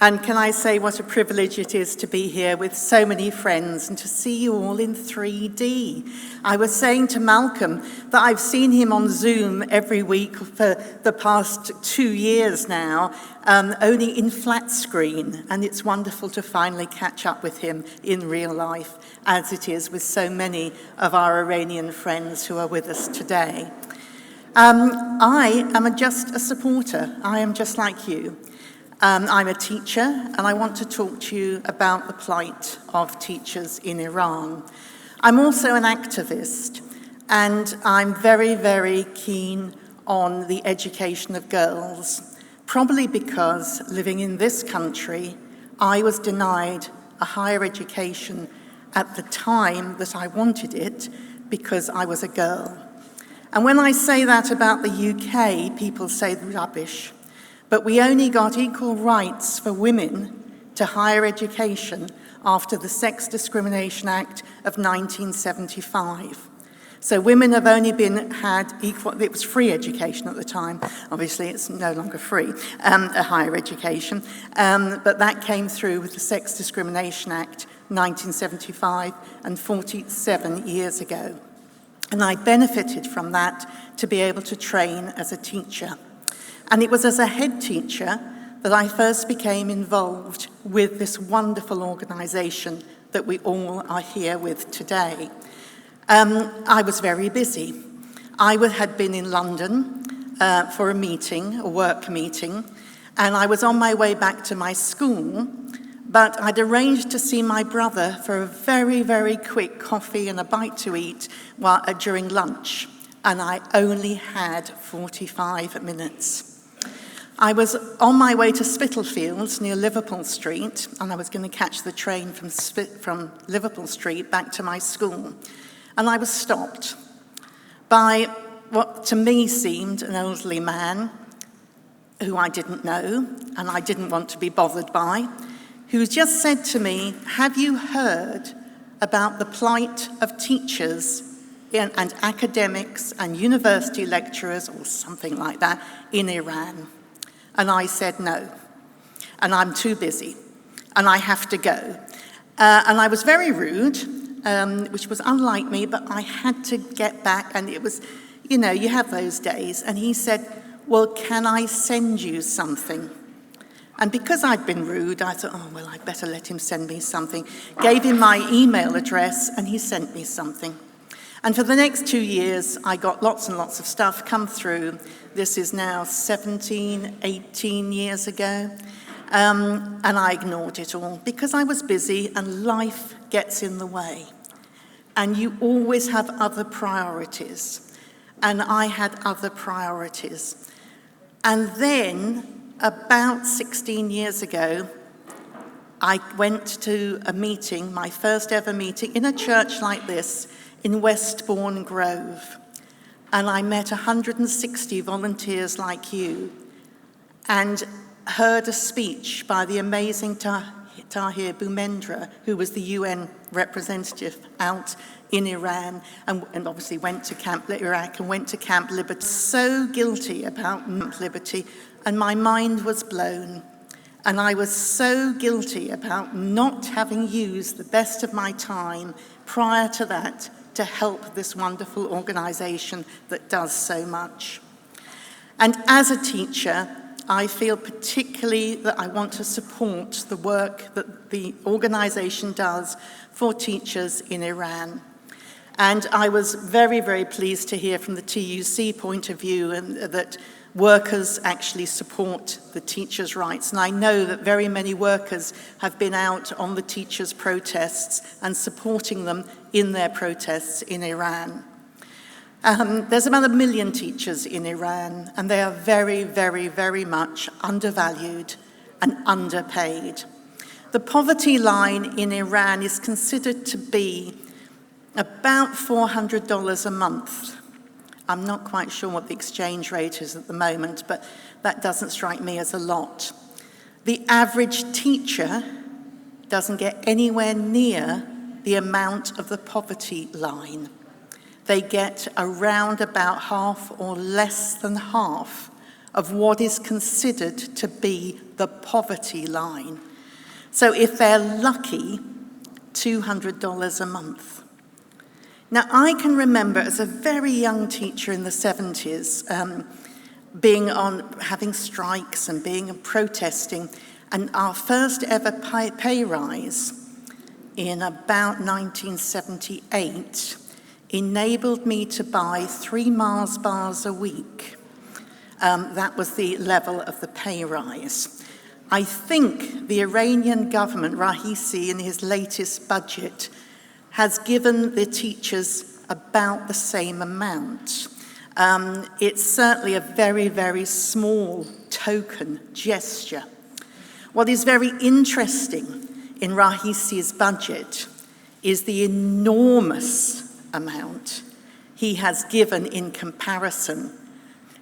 And can I say what a privilege it is to be here with so many friends and to see you all in 3D. I was saying to Malcolm that I've seen him on Zoom every week for the past 2 years now, only in flat screen, and it's wonderful to finally catch up with him in real life, as it is with so many of our Iranian friends who are with us today. I am just a supporter. I am just like you. I'm a teacher, and I want to talk to you about the plight of teachers in Iran. I'm also an activist, and I'm very, very keen on the education of girls, probably because living in this country, I was denied a higher education at the time that I wanted it because I was a girl. And when I say that about the UK, people say rubbish. But we only got equal rights for women to higher education after the Sex Discrimination Act of 1975. So women have only had equal, it was free education at the time, obviously it's no longer free, a higher education, but that came through with the Sex Discrimination Act 1975 and 47 years ago. And I benefited from that to be able to train as a teacher. And it was as a head teacher that I first became involved with this wonderful organisation that we all are here with today. I was very busy. I had been in London for a meeting, a work meeting, and I was on my way back to my school, but I'd arranged to see my brother for a very, very quick coffee and a bite to eat during lunch, and I only had 45 minutes. I was on my way to Spitalfields near Liverpool Street, and I was going to catch the train from Liverpool Street back to my school. And I was stopped by what to me seemed an elderly man who I didn't know and I didn't want to be bothered by, who just said to me, "Have you heard about the plight of teachers and academics and university lecturers," or something like that, "in Iran?" And I said no, and I'm too busy, and I have to go. And I was very rude, which was unlike me, but I had to get back, and it was, you know, you have those days. And he said, "Well, can I send you something?" And because I'd been rude, I thought, oh, well, I'd better let him send me something. Gave him my email address, and he sent me something. And for the next 2 years, I got lots and lots of stuff come through. This is now 17, 18 years ago. And I ignored it all because I was busy and life gets in the way. And you always have other priorities. And I had other priorities. And then, about 16 years ago, I went to a meeting, my first ever meeting, in a church like this, in Westbourne Grove. And I met 160 volunteers like you and heard a speech by the amazing Tahir Boumendra, who was the UN representative out in Iran and obviously went to Camp Iraq and went to Camp Liberty. So guilty about Camp Liberty, and my mind was blown. And I was so guilty about not having used the best of my time prior to that to help this wonderful organisation that does so much. And as a teacher, I feel particularly that I want to support the work that the organisation does for teachers in Iran. And I was very, very pleased to hear from the TUC point of view that workers actually support the teachers' rights. And I know that very many workers have been out on the teachers' protests and supporting them in their protests in Iran. There's about 1 million teachers in Iran, and they are very, very, very much undervalued and underpaid. The poverty line in Iran is considered to be about $400 a month. I'm not quite sure what the exchange rate is at the moment, but that doesn't strike me as a lot. The average teacher doesn't get anywhere near the amount of the poverty line. They get around about half or less than half of what is considered to be the poverty line. So if they're lucky, $200 a month. Now, I can remember as a very young teacher in the 70s, having strikes and protesting, and our first ever pay rise in about 1978 enabled me to buy 3 Mars bars a week. That was the level of the pay rise. I think the Iranian government, Raisi, in his latest budget, has given the teachers about the same amount. It's certainly a very, very small token gesture. What is very interesting in Raisi's budget is the enormous amount he has given in comparison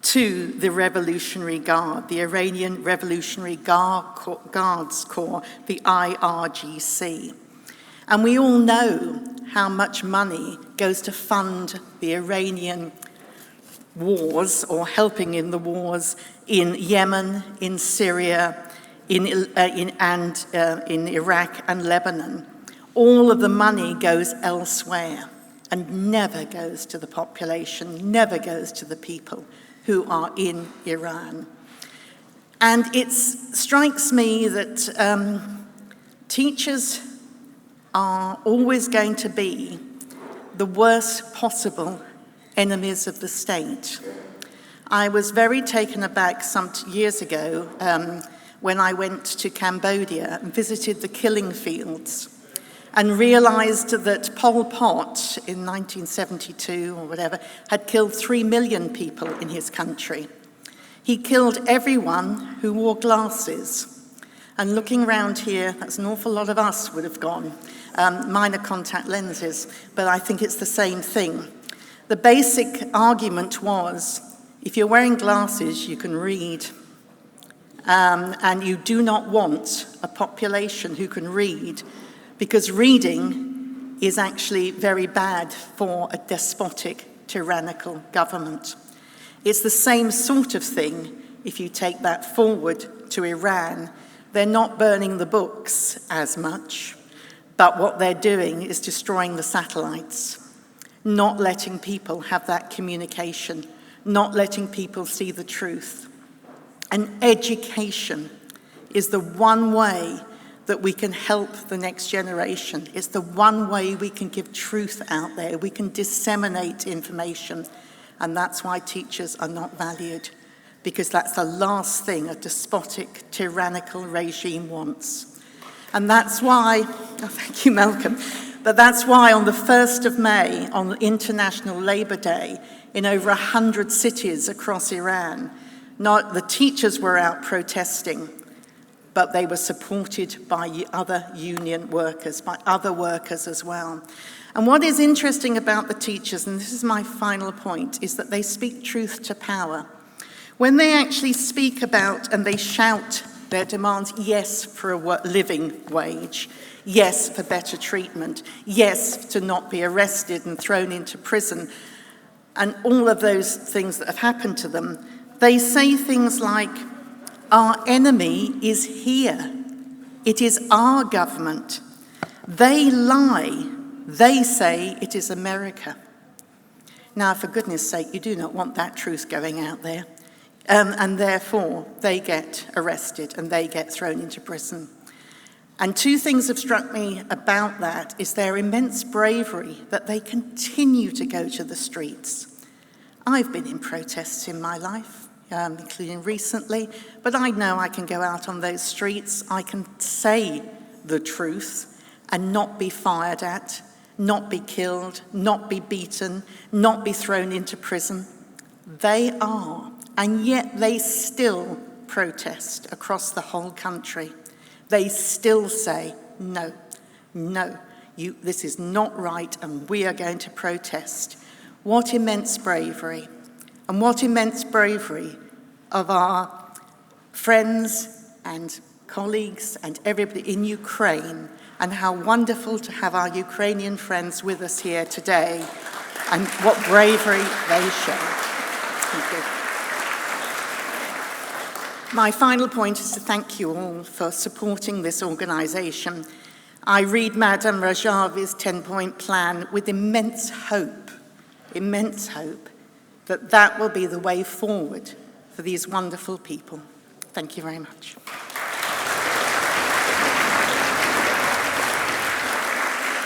to the Revolutionary Guard, the Iranian Revolutionary Guards Corps, the IRGC. And we all know how much money goes to fund the Iranian wars, or helping in the wars in Yemen, in Syria, in Iraq and Lebanon. All of the money goes elsewhere and never goes to the population, never goes to the people who are in Iran. And it strikes me that teachers are always going to be the worst possible enemies of the state. I was very taken aback some years ago when I went to Cambodia and visited the killing fields and realized that Pol Pot in 1972 or whatever had killed 3 million people in his country. He killed everyone who wore glasses. And looking around here, that's an awful lot of us would have gone. Mine are contact lenses, but I think it's the same thing. The basic argument was, if you're wearing glasses, you can read. And you do not want a population who can read, because reading is actually very bad for a despotic, tyrannical government. It's the same sort of thing if you take that forward to Iran. They're not burning the books as much, but what they're doing is destroying the satellites, not letting people have that communication, not letting people see the truth. And education is the one way that we can help the next generation. It's the one way we can give truth out there. We can disseminate information. And that's why teachers are not valued, because that's the last thing a despotic, tyrannical regime wants. And that's why, thank you, Malcolm, but that's why on the 1st of May, on International Labour Day, in over 100 cities across Iran, not the teachers were out protesting, but they were supported by other union workers, by other workers as well. And what is interesting about the teachers, and this is my final point, is that they speak truth to power. When they actually speak about and they shout their demands, yes, for a living wage, yes, for better treatment, yes, to not be arrested and thrown into prison, and all of those things that have happened to them, they say things like, our enemy is here. It is our government. They lie. They say it is America. Now, for goodness sake, you do not want that truth going out there. And therefore, they get arrested and they get thrown into prison. And 2 things have struck me about that is their immense bravery, that they continue to go to the streets. I've been in protests in my life, including recently, but I know I can go out on those streets, I can say the truth and not be fired at, not be killed, not be beaten, not be thrown into prison. They are, and yet they still protest across the whole country. They still say, no, this is not right, and we are going to protest. What immense bravery, and what immense bravery of our friends and colleagues and everybody in Ukraine, and how wonderful to have our Ukrainian friends with us here today, and what bravery they show. Thank you. My final point is to thank you all for supporting this organisation. I read Madame Rajavi's 10-point plan with immense hope that that will be the way forward for these wonderful people. Thank you very much.